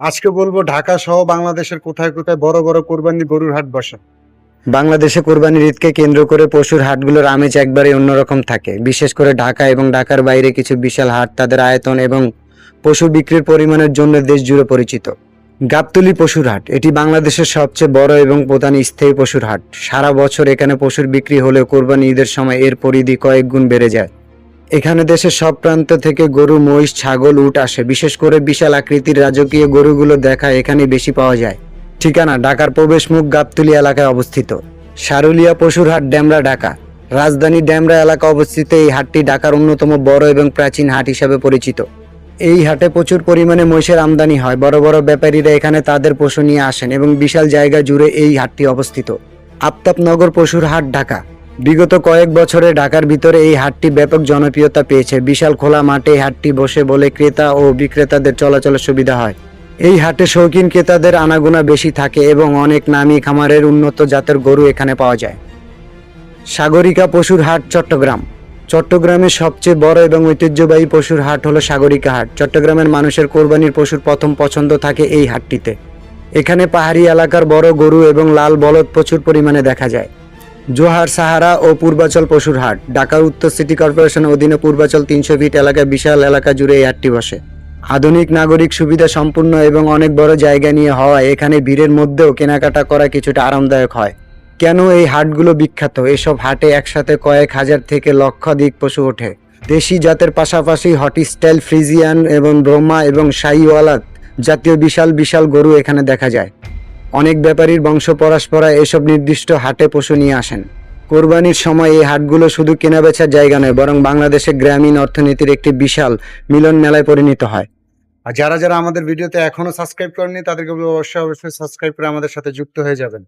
আজকে বলবো ঢাকা সহ বাংলাদেশের কোথায় কোথায় বড় বড় কোরবানি গরুর হাট বসে। বাংলাদেশে কোরবানির ঈদকে কেন্দ্র করে পশুর হাটগুলোর আমেজ একবারে অন্যরকম থাকে। বিশেষ করে ঢাকা এবং ঢাকার বাইরে কিছু বিশাল হাট তাদের আয়তন এবং পশু বিক্রির পরিমাণের জন্য দেশ জুড়ে পরিচিত। গাবতলী পশুর হাট এটি বাংলাদেশের সবচেয়ে বড় এবং প্রধান স্থায়ী পশুর হাট। সারা বছর এখানে পশুর বিক্রি হলেও কোরবানি ঈদের সময় এর পরিধি কয়েক গুণ বেড়ে যায়। এখানে দেশের সব প্রান্ত থেকে গরু, মহিষ, ছাগল, উট আসে। বিশেষ করে বিশাল আকৃতির রাজকীয় গরুগুলো দেখা এখানে বেশি পাওয়া যায়। ঠিকানা: ঢাকার প্রবেশমুখ গাবতলী এলাকায় অবস্থিত। সারুলিয়া পশুর হাট, ডেমরা, ঢাকা। রাজধানী ডেমরা এলাকা অবস্থিত এই হাটটি ঢাকার অন্যতম বড় এবং প্রাচীন হাট হিসাবে পরিচিত। এই হাটে প্রচুর পরিমাণে মহিষের আমদানি হয়। বড় বড় ব্যাপারীরা এখানে তাদের পশু নিয়ে আসেন এবং বিশাল জায়গা জুড়ে এই হাটটি অবস্থিত। আফতাবনগর পশুর হাট, ঢাকা। বিগত কয়েক বছরে ঢাকার ভিতরে এই হাটটি ব্যাপক জনপ্রিয়তা পেয়েছে। বিশাল খোলা মাঠে এই হাটটি বসে বলে ক্রেতা ও বিক্রেতাদের চলাচলের সুবিধা হয়। এই হাটে শৌখিন ক্রেতাদের আনাগোনা বেশি থাকে এবং অনেক নামী খামারের উন্নত জাতের গরু এখানে পাওয়া যায়। সাগরিকা পশুর হাট, চট্টগ্রাম। চট্টগ্রামের সবচেয়ে বড় এবং ঐতিহ্যবাহী পশুর হাট হলো সাগরিকা হাট। চট্টগ্রামের মানুষের কোরবানির পশুর প্রথম পছন্দ থাকে এই হাটটিতে। এখানে পাহাড়ি এলাকার বড় গরু এবং লাল বলদ প্রচুর পরিমাণে দেখা যায়। জোহার, সাহারা ও পূর্বাচল পশুর হাট, ঢাকার উত্তর সিটি কর্পোরেশনের অধীনে পূর্বাচল 300 ফিট এলাকায় বিশাল এলাকা জুড়ে এই হাটটি বসে। আধুনিক, নাগরিক সুবিধা সম্পূর্ণ এবং অনেক বড় জায়গা নিয়ে হওয়ায় এখানে ভিড়ের মধ্যেও কেনাকাটা করা কিছুটা আরামদায়ক হয়। কেন এই হাটগুলো বিখ্যাত? এসব হাটে একসাথে কয়েক হাজার থেকে লক্ষাধিক পশু ওঠে। দেশি জাতের পাশাপাশি হটিস্টাইল, ফ্রিজিয়ান এবং ব্রহ্মা এবং শাহিওয়ালাত জাতীয় বিশাল বিশাল গরু এখানে দেখা যায়। অনেক ব্যাপারীর বংশ পরম্পরা এসব নির্দিষ্ট হাটে পশু নিয়ে আসেন। কোরবানির সময় এই হাটগুলো শুধু কেনাবেচার জায়গা নয়, বরং বাংলাদেশের গ্রামীণ অর্থনীতির একটি বিশাল মিলন মেলায় পরিণত হয়। আর যারা যারা আমাদের ভিডিওতে এখনো সাবস্ক্রাইব করেননি তাদেরকে বলবো অবশ্যই অবশ্যই সাবস্ক্রাইব করে আমাদের সাথে যুক্ত হয়ে যাবেন।